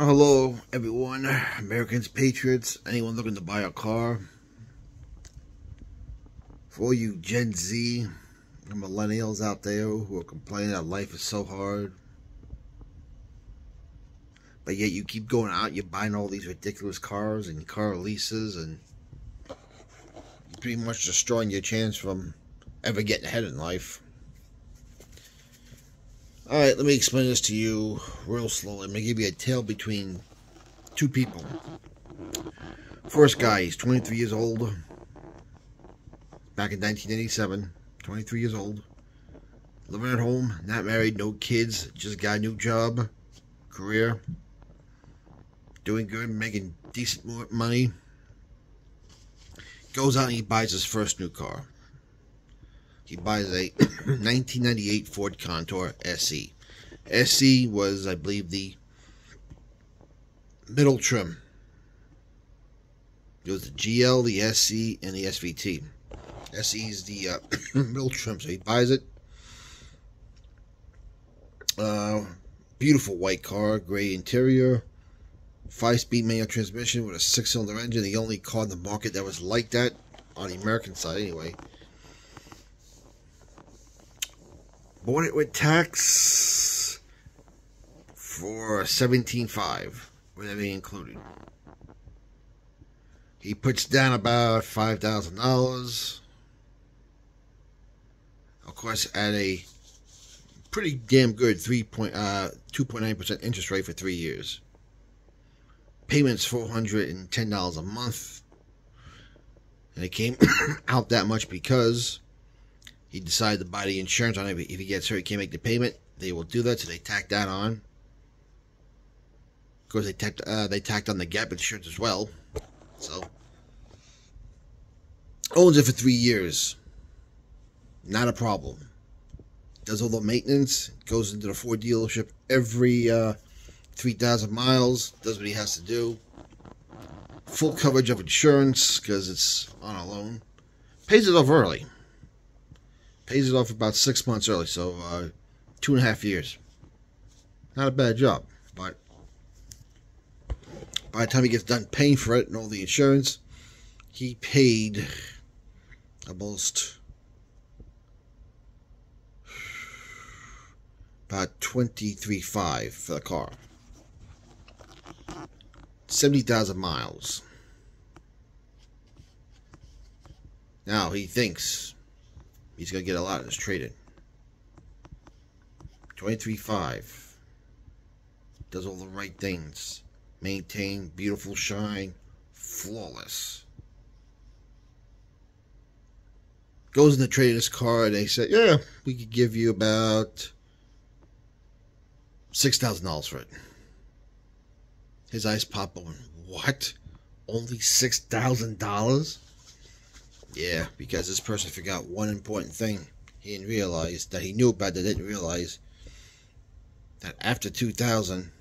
Hello, everyone, Americans, patriots, anyone looking to buy a car. For all you Gen Z and millennials out there who are complaining that life is so hard, but yet you keep going out, you're buying all these ridiculous cars and car leases, and you're pretty much destroying your chance from ever getting ahead in life. Alright, let me explain this to you real slowly. I'm going to give you a tale between two people. First guy, he's 23 years old. Back in 1987. 23 years old. Living at home, not married, no kids. Just got a new job. Career. Doing good, making decent money. Goes out and he buys his first new car. He buys a 1998 Ford Contour SE. SE was, I believe, the middle trim. It was the GL, the SE, and the SVT. SE is the middle trim, so he buys it. Beautiful white car, gray interior, 5-speed manual transmission with a 6-cylinder engine. The only car in the market that was like that, on the American side anyway. Bought it with tax for $17,500 with everything included. He puts down about $5,000. Of course, at a pretty damn good 2.9% interest rate for 3 years. Payments $410 a month. And it came out that much because he decided to buy the insurance on it. If he gets hurt, he can't make the payment. They will do that, so they tack that on. Of course, they tacked on the gap insurance as well. So, owns it for 3 years. Not a problem. Does all the maintenance. Goes into the Ford dealership every 3,000 miles. Does what he has to do. Full coverage of insurance because it's on a loan. Pays it off early. Pays it off about 6 months early, so 2.5 years. Not a bad job, but by the time he gets done paying for it and all the insurance, he paid almost about $23,500 for the car. 70,000 miles. Now he thinks he's going to get a lot of this traded. $23,500. Does all the right things. Maintain, beautiful shine, flawless. Goes in to trade this car and they said, yeah, we could give you about $6,000 for it. His eyes pop open. What? Only $6,000? Yeah, because this person forgot one important thing. He didn't realize that he knew about that. Didn't realize that after 2000,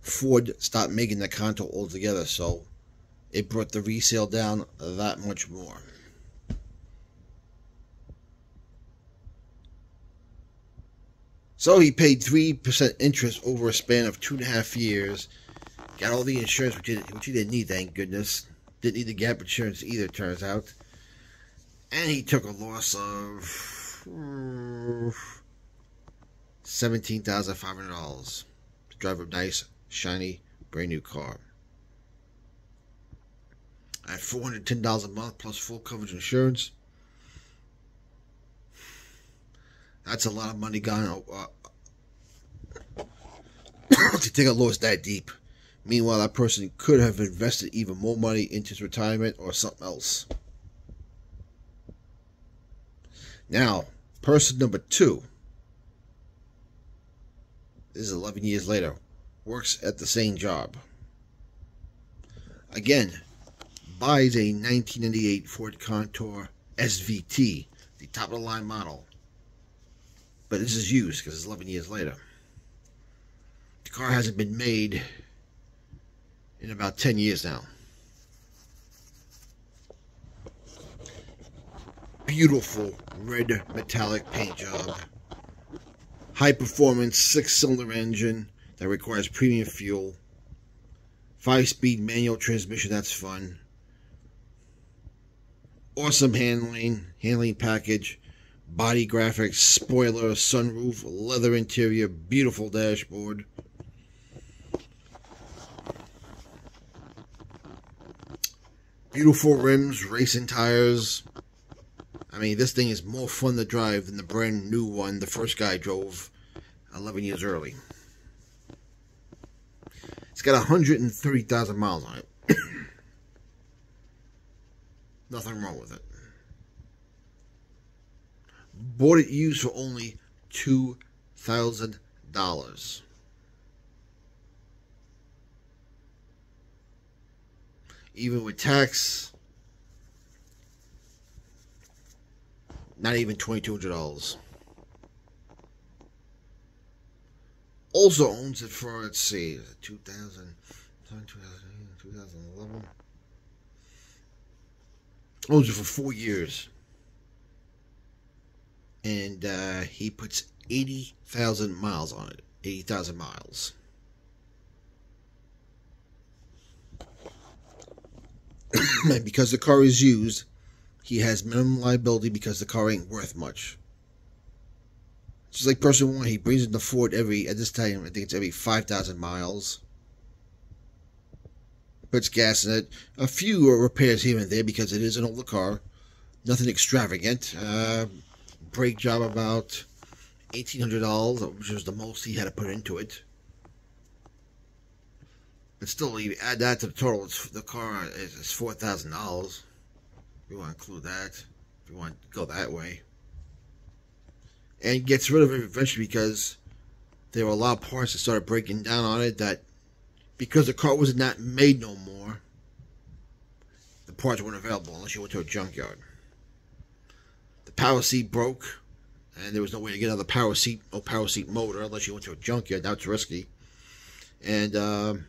Ford stopped making the Contour altogether, so it brought the resale down that much more. So he paid 3% interest over a span of 2.5 years. Got all the insurance, which he didn't need, thank goodness. Didn't need the gap insurance either, turns out. And he took a loss of $17,500 to drive a nice, shiny, brand new car. At $410 a month plus full coverage insurance. That's a lot of money gone to take a loss that deep. Meanwhile, that person could have invested even more money into his retirement or something else. Now, person number 2. This is 11 years later. Works at the same job. Again, buys a 1998 Ford Contour SVT, the top of the line model. But this is used because it's 11 years later. The car hasn't been made in about 10 years now. Beautiful red metallic paint job. High performance 6-cylinder engine that requires premium fuel. 5-speed manual transmission, that's fun. Awesome handling package. Body graphics, spoiler, sunroof, leather interior, beautiful dashboard. Beautiful rims, racing tires. I mean, this thing is more fun to drive than the brand new one the first guy drove 11 years early. It's got 130,000 miles on it. Nothing wrong with it. Bought it used for only $2,000. Even with tax, not even $2,200. Also owns it for, let's see, 2011. Owns it for 4 years. And he puts 80,000 miles on it. 80,000 miles. And because the car is used, he has minimum liability because the car ain't worth much. Just like person one, he brings in the Ford at this time, I think it's every 5,000 miles. Puts gas in it. A few repairs here and there because it is an older car. Nothing extravagant. Brake job about $1,800, which was the most he had to put into it. But still, you add that to the total, the car is $4,000. If you want to include that, if you want to go that way. And gets rid of it eventually because there were a lot of parts that started breaking down on it that, because the car was not made no more, the parts weren't available unless you went to a junkyard. The power seat broke, and there was no way to get another power seat, no power seat motor, unless you went to a junkyard. Now it's risky. And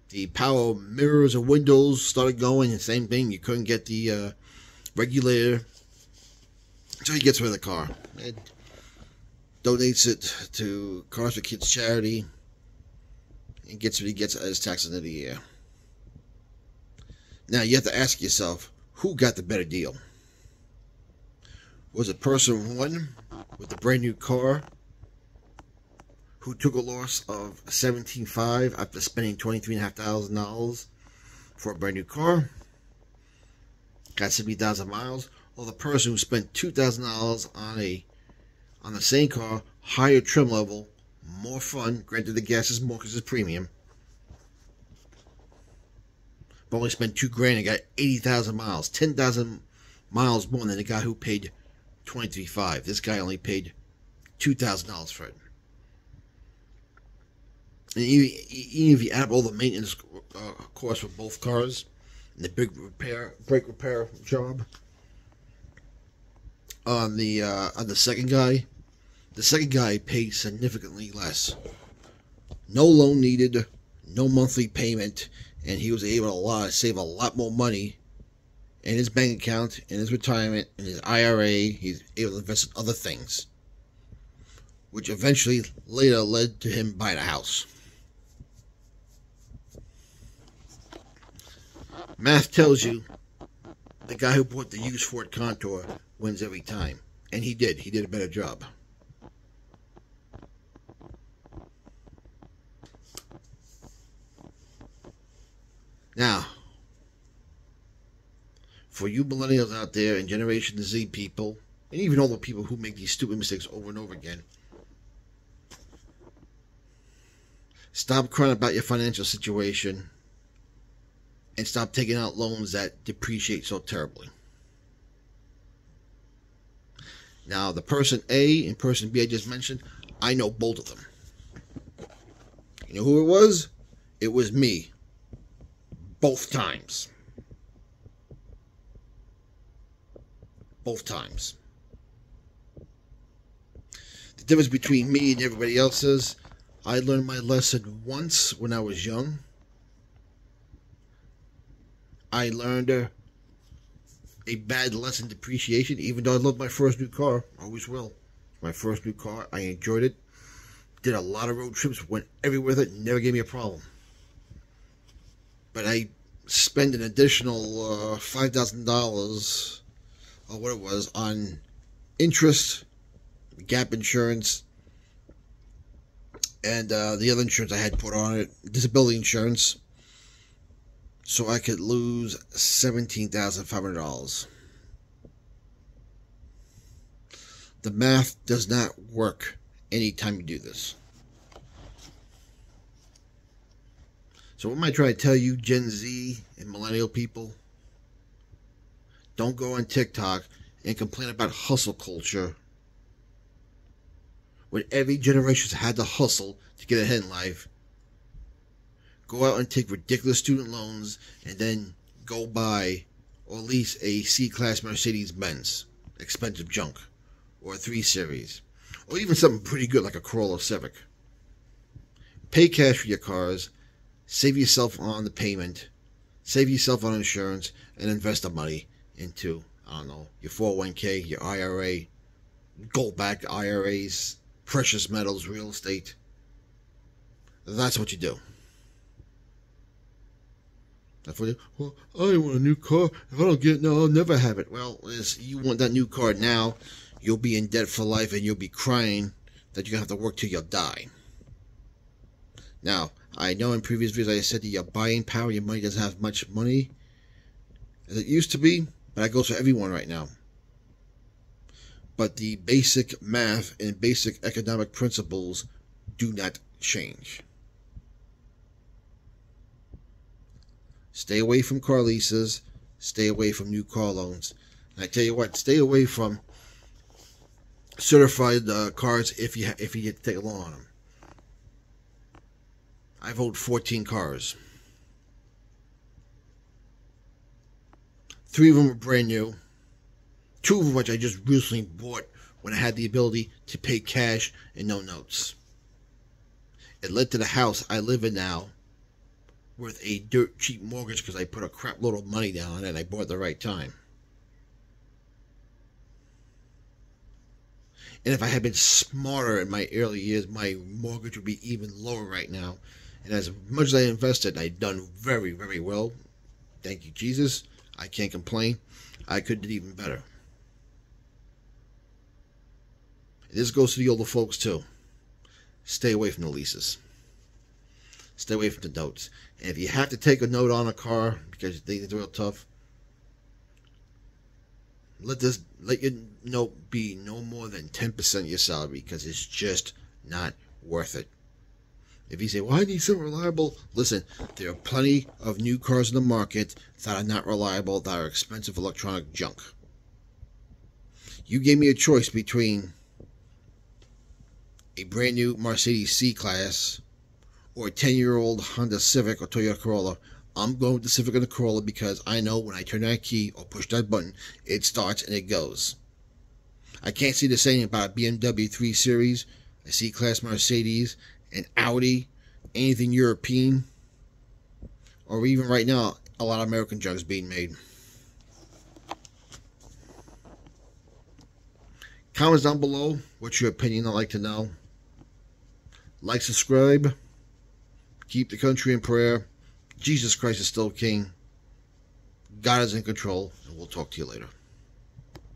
the power mirrors and windows started going, the same thing. You couldn't get the regulator. So he gets rid of the car. And donates it to Cars for Kids charity. And gets what he gets at his tax end of the year. Now you have to ask yourself, who got the better deal? Was it person one with the brand new car who took a loss of $17,500 after spending $23,500 for a brand new car, got 70,000 miles, or the person who spent $2,000 on the same car, higher trim level, more fun, granted the gas is more because it's premium, but only spent $2,000 and got 80,000 miles, 10,000 miles more than the guy who paid $23,500. This guy only paid $2,000 for it. And even if you add up all the maintenance costs for both cars and the big brake repair job on the second guy paid significantly less. No loan needed, no monthly payment, and he was able to save a lot more money in his bank account, in his retirement, in his IRA. He's able to invest in other things, which eventually later led to him buying a house. Math tells you the guy who bought the used Ford Contour wins every time. And he did. He did a better job. Now, for you millennials out there and Generation Z people, and even all the people who make these stupid mistakes over and over again, stop crying about your financial situation and stop taking out loans that depreciate so terribly. Now, the person A and person B I just mentioned, I know both of them. You know who it was? It was me. Both times. Both times. The difference between me and everybody else is I learned my lesson once when I was young. I learned a bad lesson depreciation, even though I love my first new car. Always will. My first new car. I enjoyed it. Did a lot of road trips. Went everywhere with it. Never gave me a problem. But I spent an additional $5,000 or what it was on interest, gap insurance, and the other insurance I had put on it, disability insurance, so I could lose $17,500. The math does not work anytime you do this. So what am I trying to tell you, Gen Z and millennial people? Don't go on TikTok and complain about hustle culture when every generation's had to hustle to get ahead in life. Go out and take ridiculous student loans and then go buy or lease a C-Class Mercedes-Benz, expensive junk, or a 3 Series, or even something pretty good like a Corolla Civic. Pay cash for your cars, save yourself on the payment, save yourself on insurance, and invest the money into, I don't know, your 401k, your IRA, gold-backed IRAs, precious metals, real estate. That's what you do. That's what you, well, I want a new car. If I don't get it now, I'll never have it. Well, you want that new car now, you'll be in debt for life and you'll be crying that you're going to have to work till you'll die. Now, I know in previous videos I said that your buying power, your money doesn't have much money as it used to be, but that goes for everyone right now. But the basic math and basic economic principles do not change. Stay away from car leases. Stay away from new car loans. And I tell you what, stay away from certified cars if you get to take a loan on them. I've owned 14 cars. 3 of them were brand new. 2 of which I just recently bought when I had the ability to pay cash and no notes. It led to the house I live in now worth a dirt cheap mortgage because I put a crap load of money down on it and I bought it at the right time. And if I had been smarter in my early years, my mortgage would be even lower right now. And as much as I invested, I've done very, very well. Thank you, Jesus. I can't complain. I could do even better. And this goes to the older folks too. Stay away from the leases. Stay away from the notes. And if you have to take a note on a car because you think it's real tough, let your note be no more than 10% of your salary because it's just not worth it. If you say, well, I need something reliable, listen, there are plenty of new cars in the market that are not reliable, that are expensive electronic junk. You gave me a choice between a brand new Mercedes C-Class or a 10-year-old Honda Civic or Toyota Corolla. I'm going with the Civic and the Corolla because I know when I turn that key or push that button, it starts and it goes. I can't see the same about a BMW 3 Series, a C-Class Mercedes, an Audi, anything European, or even right now, a lot of American junk's being made. Comments down below. What's your opinion? I'd like to know. Like, subscribe. Keep the country in prayer. Jesus Christ is still King. God is in control, and we'll talk to you later.